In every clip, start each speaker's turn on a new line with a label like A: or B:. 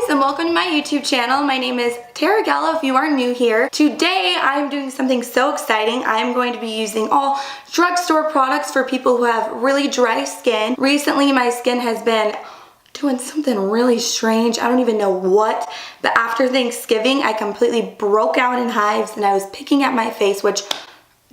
A: and welcome to my YouTube channel. My name is Tara Gallo if you are new here. Today I'm doing something so exciting. I'm going to be using all drugstore products for people who have really dry skin. Recently my skin has been doing something really strange. I don't even know what, but after Thanksgiving I completely broke out in hives and I was picking at my face, which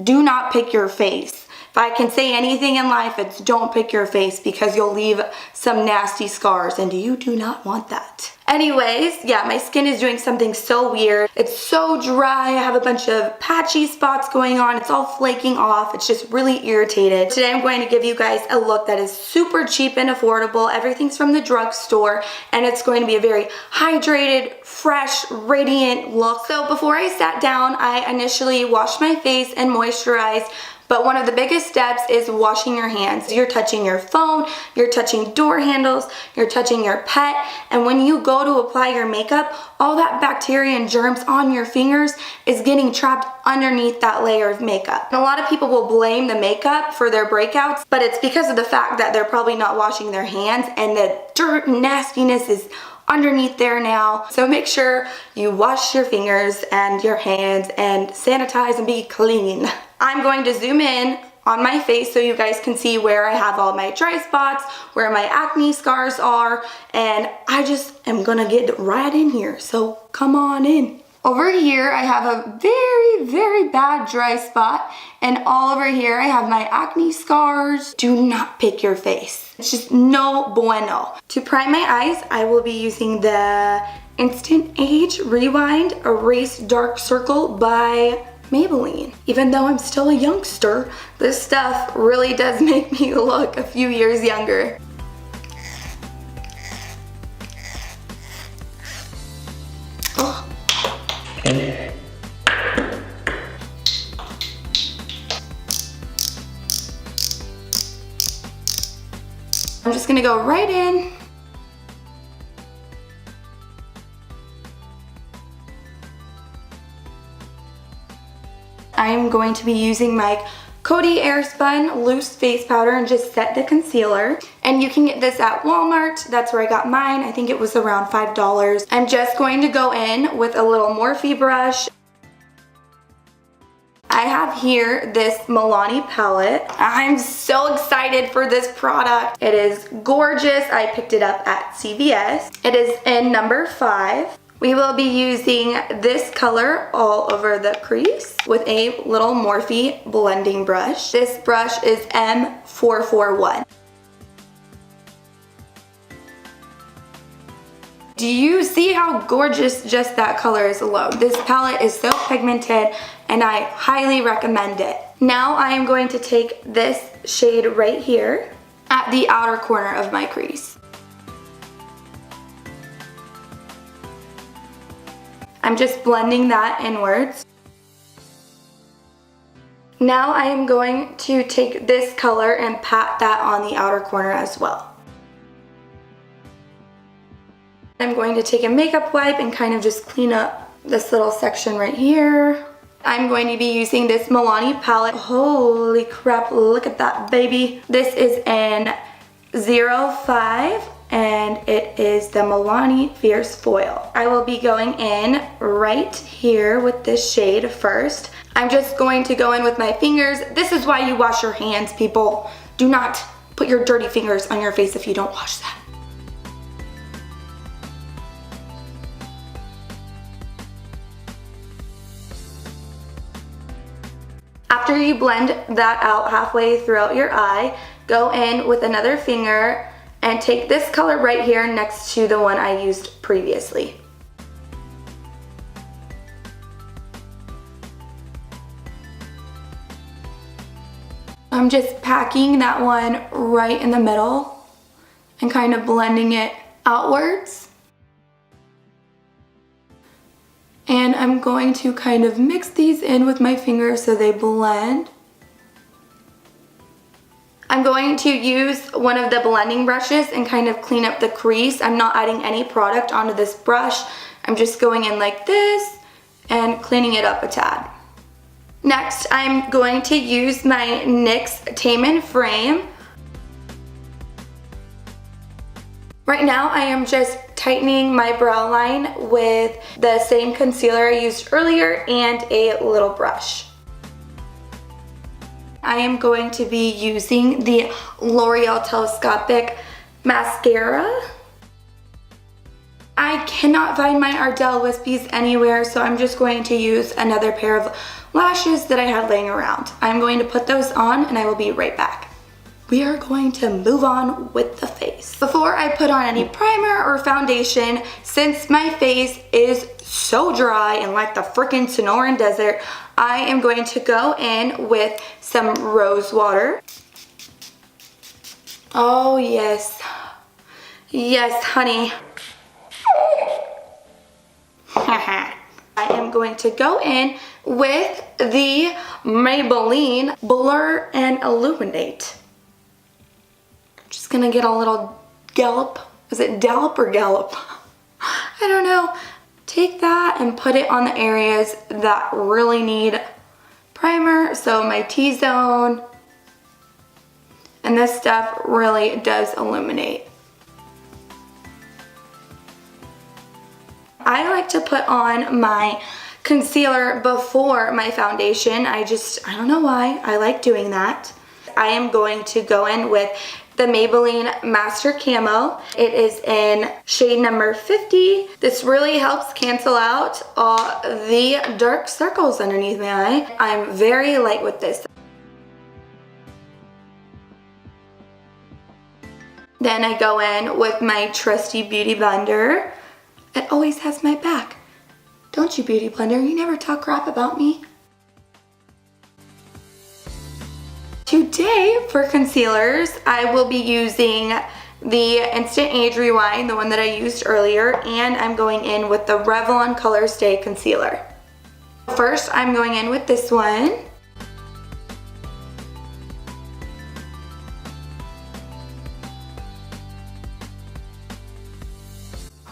A: do not pick your face. If I can say anything in life, it's don't pick your face because you'll leave some nasty scars and you do not want that. Anyways, yeah, my skin is doing something so weird. It's so dry. I have a bunch of patchy spots going on. It's all flaking off. It's just really irritated. Today I'm going to give you guys a look that is super cheap and affordable. Everything's from the drugstore and it's going to be a very hydrated, fresh, radiant look. So before I sat down, I initially washed my face and moisturized. But one of the biggest steps is washing your hands. You're touching your phone, you're touching door handles, you're touching your pet, and when you go to apply your makeup, all that bacteria and germs on your fingers is getting trapped underneath that layer of makeup. And a lot of people will blame the makeup for their breakouts, but it's because of the fact that they're probably not washing their hands and the dirt and nastiness is underneath there now. So make sure you wash your fingers and your hands and sanitize and be clean. I'm going to zoom in on my face so you guys can see where I have all my dry spots, where my acne scars are, and I just am gonna get right in here, so come on in. Over here I have a very bad dry spot, and all over here I have my acne scars. Do not pick your face. It's just no bueno. To prime my eyes, I will be using the Instant Age Rewind Erase Dark Circle by Maybelline. Even though I'm still a youngster, this stuff really does make me look a few years younger. Oh. I'm just gonna go right in. I'm going to be using my Coty Airspun Loose Face Powder and just set the concealer. And you can get this at Walmart. That's where I got mine. I think it was around $5. I'm just going to go in with a little Morphe brush. I have here this Milani palette. I'm so excited for this product. It is gorgeous. I picked it up at CVS. It is in number 5. We will be using this color all over the crease with a little Morphe blending brush. This brush is M441. Do you see how gorgeous just that color is alone? This palette is so pigmented and I highly recommend it. Now I am going to take this shade right here at the outer corner of my crease. I'm just blending that inwards. Now I am going to take this color and pat that on the outer corner as well. I'm going to take a makeup wipe and kind of just clean up this little section right here. I'm going to be using this Milani palette. Holy crap, look at that baby. This is in 05. And it is the Milani Fierce Foil. I will be going in right here with this shade first. I'm just going to go in with my fingers. This is why you wash your hands, people. Do not put your dirty fingers on your face if you don't wash them. After you blend that out halfway throughout your eye, go in with another finger and take this color right here next to the one I used previously. I'm just packing that one right in the middle and kind of blending it outwards. And I'm going to kind of mix these in with my fingers so they blend. I'm going to use one of the blending brushes and kind of clean up the crease. I'm not adding any product onto this brush. I'm just going in like this and cleaning it up a tad. Next, I'm going to use my NYX Tame and Frame. Right now, I am just tightening my brow line with the same concealer I used earlier and a little brush. I am going to be using the L'Oreal Telescopic Mascara. I cannot find my Ardell Wispies anywhere, so I'm just going to use another pair of lashes that I had laying around. I'm going to put those on and I will be right back. We are going to move on with the face. Before I put on any primer or foundation, since my face is so dry and like the freaking Sonoran Desert, I am going to go in with some rose water. Oh yes. Yes, honey. I am going to go in with the Maybelline Blur and Illuminate. Just gonna get a little gallop. Is it dollop or gallop? I don't know. Take that and put it on the areas that really need primer. So my T-zone. And this stuff really does illuminate. I like to put on my concealer before my foundation. I don't know why. I like doing that. I am going to go in with the Maybelline Master Camo. It is in shade number 50. This really helps cancel out all the dark circles underneath my eye. I'm very light with this. Then I go in with my trusty Beauty Blender. It always has my back. Don't you, Beauty Blender? You never talk crap about me. Today, for concealers, I will be using the Instant Age Rewind, the one that I used earlier, and I'm going in with the Revlon Color Stay Concealer. First, I'm going in with this one.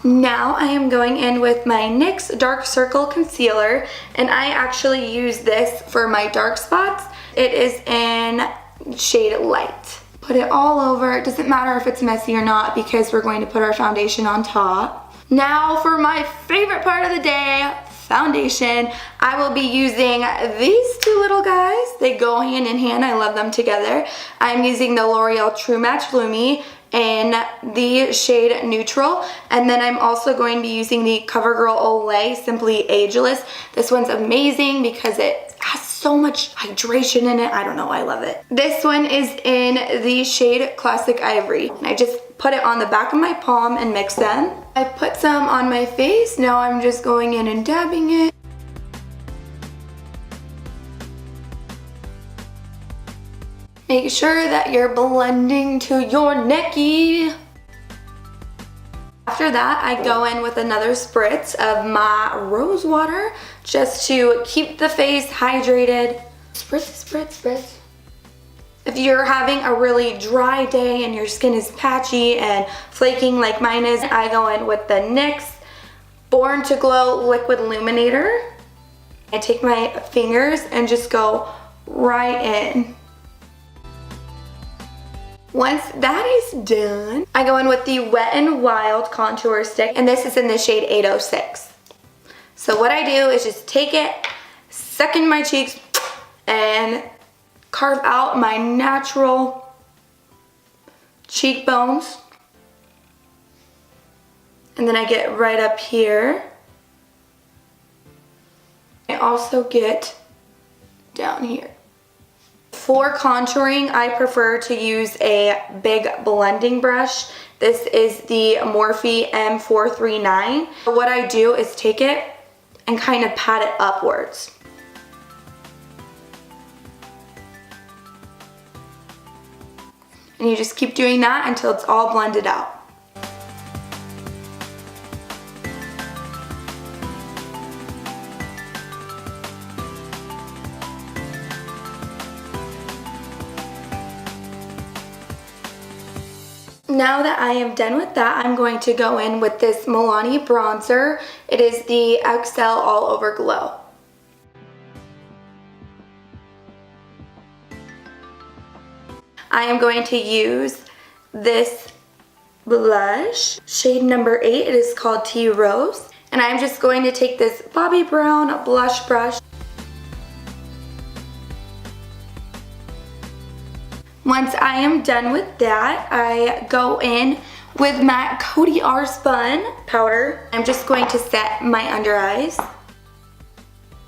A: Now I am going in with my NYX Dark Circle Concealer, and I actually use this for my dark spots. It is in shade Light. Put it all over. It doesn't matter if it's messy or not because we're going to put our foundation on top. Now for my favorite part of the day, foundation. I will be using these two little guys. They go hand in hand. I love them together. I'm using the L'Oreal True Match Lumi in the shade Neutral, and then I'm also going to be using the CoverGirl Olay Simply Ageless. This one's amazing because it has so much hydration in it. I don't know, I love it. This one is in the shade Classic Ivory. And I just put it on the back of my palm and mix them. I put some on my face. Now I'm just going in and dabbing it. Make sure that you're blending to your necky. After that, I go in with another spritz of my rose water just to keep the face hydrated. Spritz, spritz, spritz. If you're having a really dry day and your skin is patchy and flaking like mine is, I go in with the NYX Born to Glow Liquid Illuminator. I take my fingers and just go right in. Once that is done, I go in with the Wet n Wild Contour Stick, and this is in the shade 806. So what I do is just take it, suck in my cheeks, and carve out my natural cheekbones. And then I get right up here. I also get down here. For contouring, I prefer to use a big blending brush. This is the Morphe M439. What I do is take it and kind of pat it upwards. And you just keep doing that until it's all blended out. Now that I am done with that, I'm going to go in with this Milani bronzer. It is the XL All Over Glow. I am going to use this blush, shade number 8. It is called Tea Rose. And I'm just going to take this Bobbi Brown blush brush. Once I am done with that, I go in with my Cody R Spun powder. I'm just going to set my under eyes.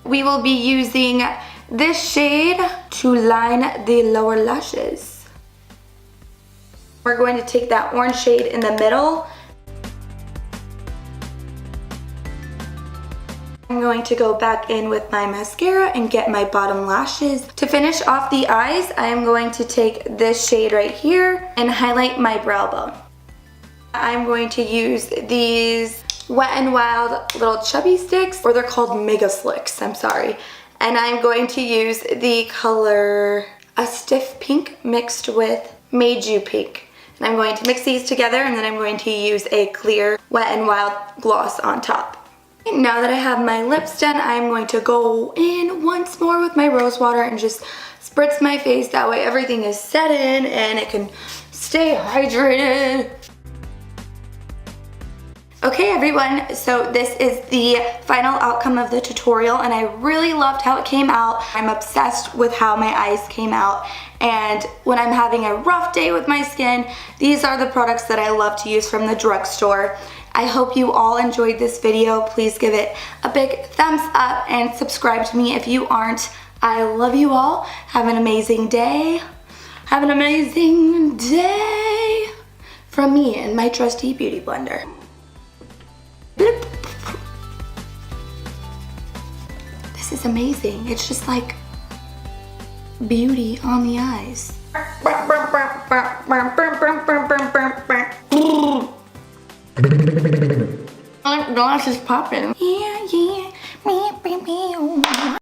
A: We will be using this shade to line the lower lashes. We're going to take that orange shade in the middle. I'm going to go back in with my mascara and get my bottom lashes. To finish off the eyes, I am going to take this shade right here and highlight my brow bone. I'm going to use these Wet n Wild little chubby sticks, or they're called Mega Slicks, I'm sorry. And I'm going to use the color A Stiff Pink mixed with Meiju Pink. And I'm going to mix these together, and then I'm going to use a clear Wet n Wild gloss on top. Now that I have my lips done, I'm going to go in once more with my rose water and just spritz my face. That way everything is set in and it can stay hydrated. Okay everyone, so this is the final outcome of the tutorial, and I really loved how it came out. I'm obsessed with how my eyes came out, and when I'm having a rough day with my skin, these are the products that I love to use from the drugstore. I hope you all enjoyed this video. Please give it a big thumbs up and subscribe to me if you aren't. I love you all. Have an amazing day. Have an amazing day from me and my trusty beauty blender. This is amazing. It's just like beauty on the eyes. My glass is popping. Yeah.